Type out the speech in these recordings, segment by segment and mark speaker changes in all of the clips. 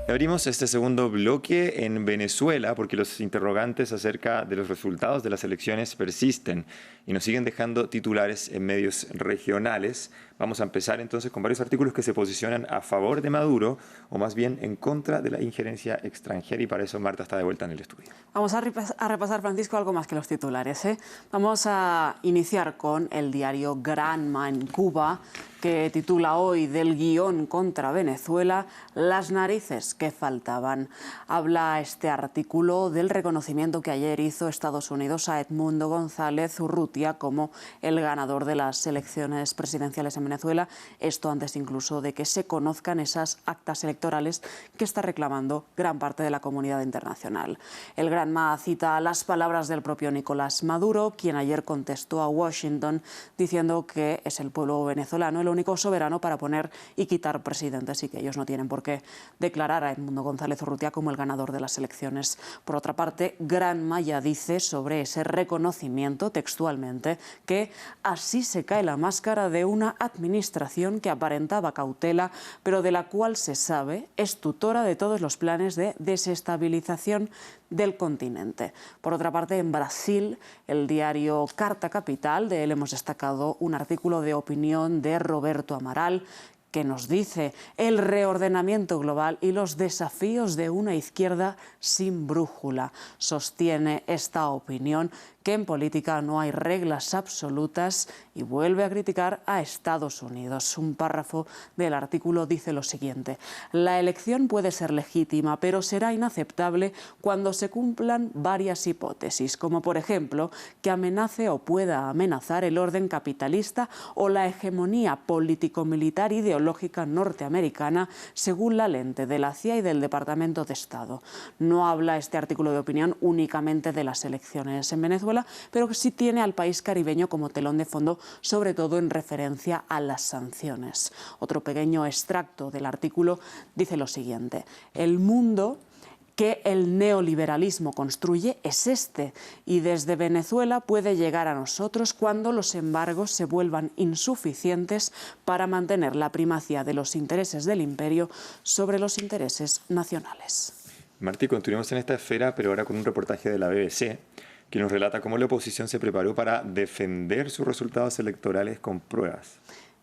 Speaker 1: Abrimos este segundo bloque en Venezuela porque los interrogantes acerca de los resultados de las elecciones persisten y nos siguen dejando titulares en medios regionales. Vamos a empezar entonces con varios artículos que se posicionan a favor de Maduro o más bien en contra de la injerencia extranjera, y para eso Marta está de vuelta en el estudio.
Speaker 2: Vamos a repasar, Francisco, algo más que los titulares, ¿eh? Vamos a iniciar con el diario Granma en Cuba, que titula hoy del guión contra Venezuela, las narices que faltaban. Habla este artículo del reconocimiento que ayer hizo Estados Unidos a Edmundo González Urrutia como el ganador de las elecciones presidenciales en Venezuela. Esto antes incluso de que se conozcan esas actas electorales que está reclamando gran parte de la comunidad internacional. El Granma cita las palabras del propio Nicolás Maduro, quien ayer contestó a Washington diciendo que es el pueblo venezolano el único soberano para poner y quitar presidentes y que ellos no tienen por qué declarar a Edmundo González Urrutia como el ganador de las elecciones. Por otra parte, Granma ya dice sobre ese reconocimiento textualmente que así se cae la máscara de una administración que aparentaba cautela, pero de la cual se sabe es tutora de todos los planes de desestabilización del continente. Por otra parte, en Brasil, el diario Carta Capital, de él hemos destacado un artículo de opinión de Roberto Amaral, que nos dice el reordenamiento global y los desafíos de una izquierda sin brújula. Sostiene esta opinión que en política no hay reglas absolutas y vuelve a criticar a Estados Unidos. Un párrafo del artículo dice lo siguiente: la elección puede ser legítima, pero será inaceptable cuando se cumplan varias hipótesis, como por ejemplo que amenace o pueda amenazar el orden capitalista o la hegemonía político-militar ideológica norteamericana según la lente de la CIA y del Departamento de Estado. No habla este artículo de opinión únicamente de las elecciones en Venezuela, pero que sí tiene al país caribeño como telón de fondo, sobre todo en referencia a las sanciones. Otro pequeño extracto del artículo dice lo siguiente: el mundo que el neoliberalismo construye es este, y desde Venezuela puede llegar a nosotros cuando los embargos se vuelvan insuficientes para mantener la primacía de los intereses del imperio sobre los intereses nacionales.
Speaker 1: Martí, continuamos en esta esfera, pero ahora con un reportaje de la BBC que nos relata cómo la oposición se preparó para defender sus resultados electorales con pruebas.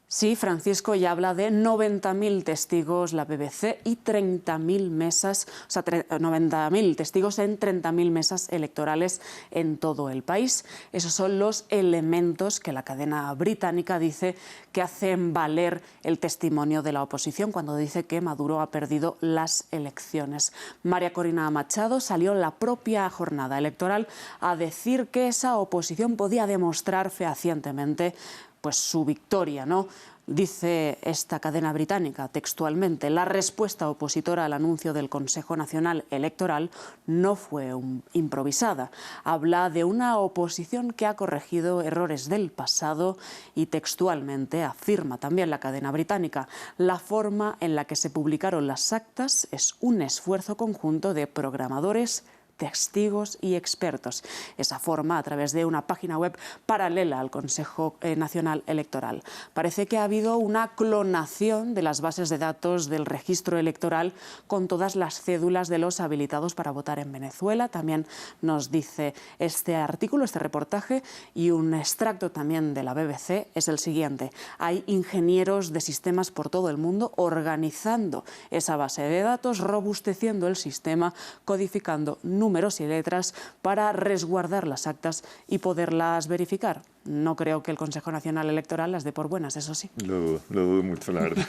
Speaker 2: Sí, Francisco, ya habla de 90.000 testigos la BBC y 30.000 mesas, o sea, 90.000 testigos en 30.000 mesas electorales en todo el país. Esos son los elementos que la cadena británica dice que hacen valer el testimonio de la oposición cuando dice que Maduro ha perdido las elecciones. María Corina Machado salió en la propia jornada electoral a decir que esa oposición podía demostrar fehacientemente pues su victoria, ¿no? Dice esta cadena británica textualmente: la respuesta opositora al anuncio del Consejo Nacional Electoral no fue improvisada. Habla de una oposición que ha corregido errores del pasado y textualmente afirma también la cadena británica: la forma en la que se publicaron las actas es un esfuerzo conjunto de programadores, testigos y expertos. Esa forma a través de una página web paralela al Consejo Nacional Electoral. Parece que ha habido una clonación de las bases de datos del registro electoral con todas las cédulas de los habilitados para votar en Venezuela. También nos dice este artículo, este reportaje, y un extracto también de la BBC es el siguiente: hay ingenieros de sistemas por todo el mundo organizando esa base de datos, robusteciendo el sistema, codificando números y letras para resguardar las actas y poderlas verificar. No creo que el Consejo Nacional Electoral las dé por buenas, eso sí.
Speaker 1: Lo dudo mucho, la verdad.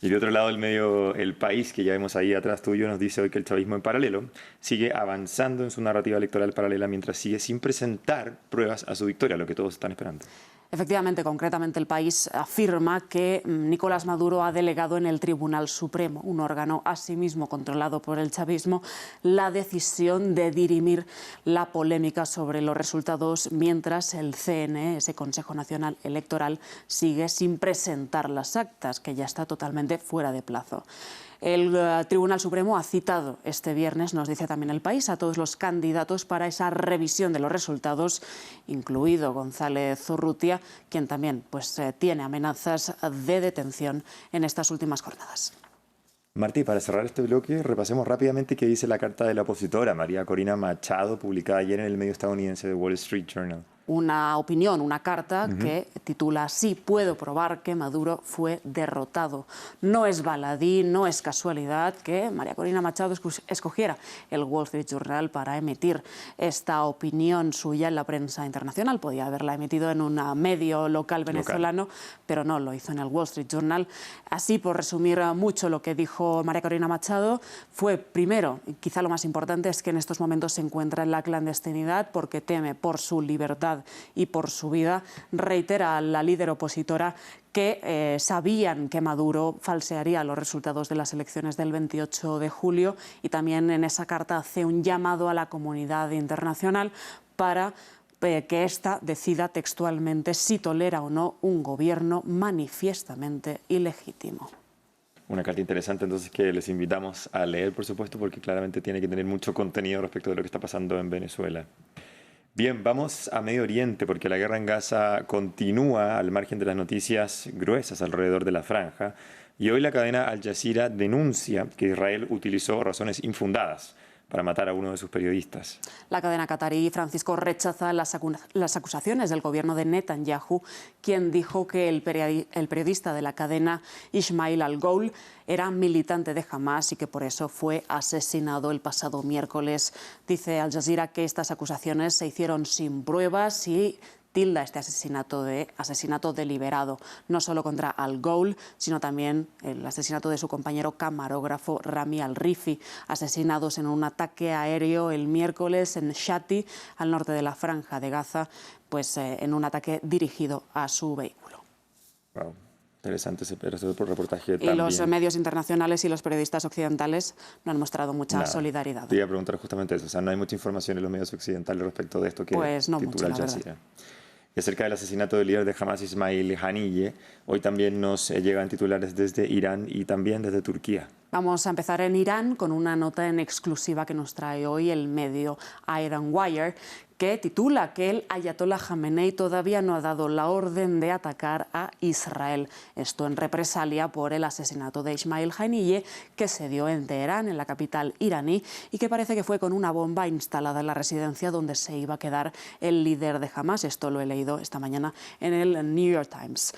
Speaker 1: Y de otro lado, el medio El País, que ya vemos ahí atrás tuyo, nos dice hoy que el chavismo en paralelo sigue avanzando en su narrativa electoral paralela mientras sigue sin presentar pruebas a su victoria, lo que todos están esperando.
Speaker 2: Efectivamente, concretamente El País afirma que Nicolás Maduro ha delegado en el Tribunal Supremo, un órgano asimismo controlado por el chavismo, la decisión de dirimir la polémica sobre los resultados mientras el CNE, ese Consejo Nacional Electoral, sigue sin presentar las actas, que ya está totalmente fuera de plazo. El Tribunal Supremo ha citado este viernes, nos dice también El País, a todos los candidatos para esa revisión de los resultados, incluido González Urrutia, quien también tiene amenazas de detención en estas últimas jornadas.
Speaker 1: Martí, para cerrar este bloque, repasemos rápidamente qué dice la carta de la opositora, María Corina Machado, publicada ayer en el medio estadounidense The Wall Street Journal.
Speaker 2: Una opinión, una carta que titula "Sí puedo probar que Maduro fue derrotado". No es baladí, no es casualidad que María Corina Machado escogiera el Wall Street Journal para emitir esta opinión suya en la prensa internacional. Podía haberla emitido en un medio local venezolano, pero no, lo hizo en el Wall Street Journal. Así, por resumir mucho lo que dijo María Corina Machado, fue primero, y quizá lo más importante, es que en estos momentos se encuentra en la clandestinidad porque teme por su libertad y por su vida. Reitera a la líder opositora que sabían que Maduro falsearía los resultados de las elecciones del 28 de julio y también en esa carta hace un llamado a la comunidad internacional para que ésta decida textualmente si tolera o no un gobierno manifiestamente ilegítimo.
Speaker 1: Una carta interesante entonces que les invitamos a leer, por supuesto, porque claramente tiene que tener mucho contenido respecto de lo que está pasando en Venezuela. Bien, vamos a Medio Oriente porque la guerra en Gaza continúa al margen de las noticias gruesas alrededor de la franja y hoy la cadena Al Jazeera denuncia que Israel utilizó razones infundadas para matar a uno de sus periodistas.
Speaker 2: La cadena catarí, Francisco, rechaza las acusaciones del gobierno de Netanyahu, quien dijo que el periodista de la cadena Ismail Al-Goul era militante de Hamás y que por eso fue asesinado el pasado miércoles. Dice Al Jazeera que estas acusaciones se hicieron sin pruebas y tilda este asesinato de asesinato deliberado, no solo contra Al-Goul, sino también el asesinato de su compañero camarógrafo Rami Al-Rifi, asesinados en un ataque aéreo el miércoles en Shati, al norte de la Franja de Gaza, pues en un ataque dirigido a su vehículo.
Speaker 1: Wow. Interesante ese reportaje.
Speaker 2: Y los medios internacionales y los periodistas occidentales no han mostrado mucha solidaridad.
Speaker 1: Te iba a preguntar justamente eso. O sea, no hay mucha información en los medios occidentales respecto de esto que
Speaker 2: pues no
Speaker 1: titula
Speaker 2: mucho,
Speaker 1: Al Jazeera. Y acerca del asesinato del líder de Hamás, Ismail Haniyeh, hoy también nos llegan titulares desde Irán y también desde Turquía.
Speaker 2: Vamos a empezar en Irán con una nota en exclusiva que nos trae hoy el medio Iran Wire, que titula que el ayatolá Jamenei todavía no ha dado la orden de atacar a Israel. Esto en represalia por el asesinato de Ismail Haniyeh, que se dio en Teherán, en la capital iraní, y que parece que fue con una bomba instalada en la residencia donde se iba a quedar el líder de Hamás. Esto lo he leído esta mañana en el New York Times.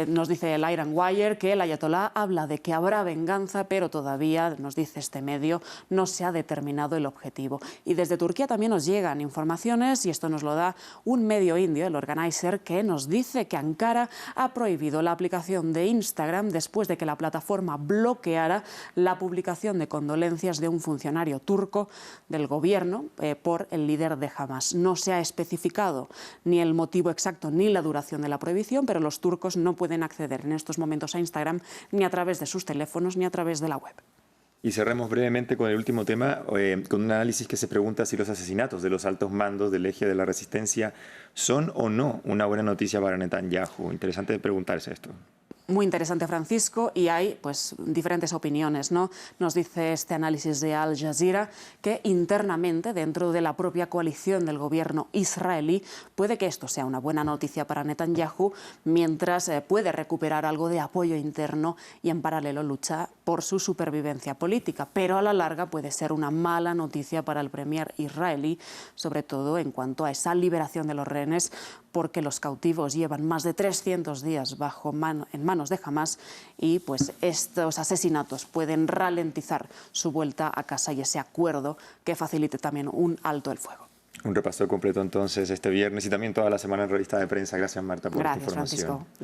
Speaker 2: Nos dice el Iran Wire que el ayatolá habla de que habrá venganza, pero todavía, nos dice este medio, no se ha determinado el objetivo. Y desde Turquía también nos llegan informaciones, y esto nos lo da un medio indio, el Organizer, que nos dice que Ankara ha prohibido la aplicación de Instagram después de que la plataforma bloqueara la publicación de condolencias de un funcionario turco del gobierno por el líder de Hamás. No se ha especificado ni el motivo exacto ni la duración de la prohibición, pero los turcos no pueden acceder en estos momentos a Instagram ni a través de sus teléfonos ni a través de la web.
Speaker 1: Y cerremos brevemente con el último tema, con un análisis que se pregunta si los asesinatos de los altos mandos del eje de la resistencia son o no una buena noticia para Netanyahu. Interesante preguntarse esto.
Speaker 2: Muy interesante, Francisco, y hay pues diferentes opiniones, ¿no? Nos dice este análisis de Al Jazeera que internamente, dentro de la propia coalición del gobierno israelí, puede que esto sea una buena noticia para Netanyahu, mientras puede recuperar algo de apoyo interno y en paralelo lucha por su supervivencia política. Pero a la larga puede ser una mala noticia para el premier israelí, sobre todo en cuanto a esa liberación de los rehenes, porque los cautivos llevan más de 300 días en manos de Hamás y pues estos asesinatos pueden ralentizar su vuelta a casa y ese acuerdo que facilite también un alto el fuego.
Speaker 1: Un repaso completo entonces este viernes y también toda la semana en revista de prensa. Gracias, Marta, por esta información.
Speaker 2: Gracias, Francisco.